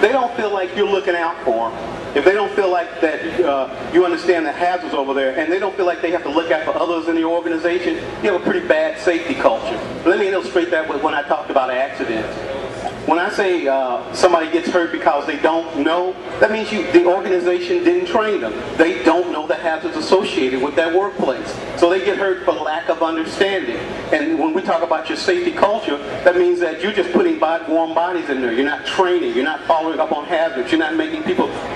they don't feel like you're looking out for them, if they don't feel like that you understand the hazards over there, and they don't feel like they have to look out for others in the organization, you have a pretty bad safety culture. Let me illustrate that with when I talked about accidents. When I say somebody gets hurt because they don't know, that means the organization didn't train them. They don't know the hazards associated with that workplace. So they get hurt for lack of understanding. And when we talk about your safety culture, that means that you're just putting warm bodies in there. You're not training. You're not following up on hazards. You're not making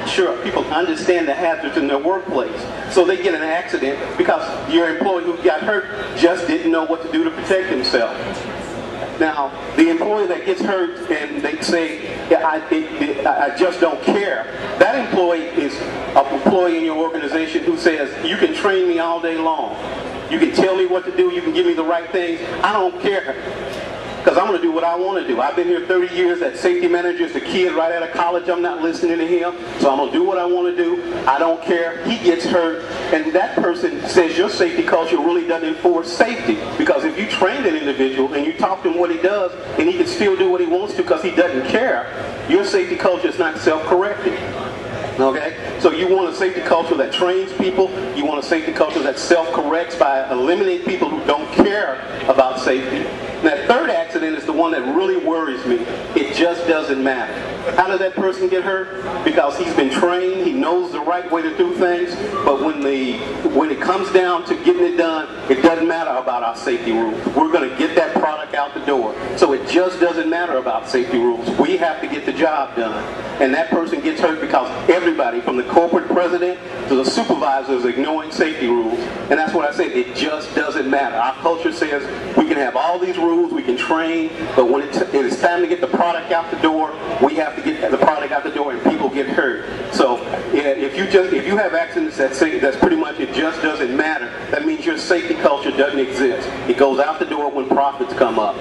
sure people understand the hazards in their workplace. So they get an accident because your employee who got hurt just didn't know what to do to protect himself. Now, the employee that gets hurt and they say, yeah, I just don't care, that employee is an employee in your organization who says, you can train me all day long. You can tell me what to do. You can give me the right things. I don't care, because I'm going to do what I want to do. I've been here 30 years. That safety manager is a kid right out of college. I'm not listening to him, so I'm going to do what I want to do. I don't care. He gets hurt, and that person says your safety culture really doesn't enforce safety, because if you train an individual and you talk to him what he does, and he can still do what he wants to because he doesn't care, your safety culture is not self-correcting. Okay? So you want a safety culture that trains people. You want a safety culture that self-corrects by eliminating people who don't care about safety. And that third accident is the one that really worries me. It just doesn't matter. How did that person get hurt? Because he's been trained, he knows the right way to do things, but when it comes down to getting it done, it doesn't matter about our safety rules. We're going to get that product out the door. So it just doesn't matter about safety rules. We have to get the job done. And that person gets hurt because everybody, from the corporate president to the supervisor, is ignoring safety rules. And that's what I say, it just doesn't matter. Our culture says we can have all these rules, we can train, but when it is time to get the product out the door, we have to get the product out the door, and people get hurt. So yeah, if you have accidents that say that's pretty much it just doesn't matter, that means your safety culture doesn't exist. It goes out the door when profits come up.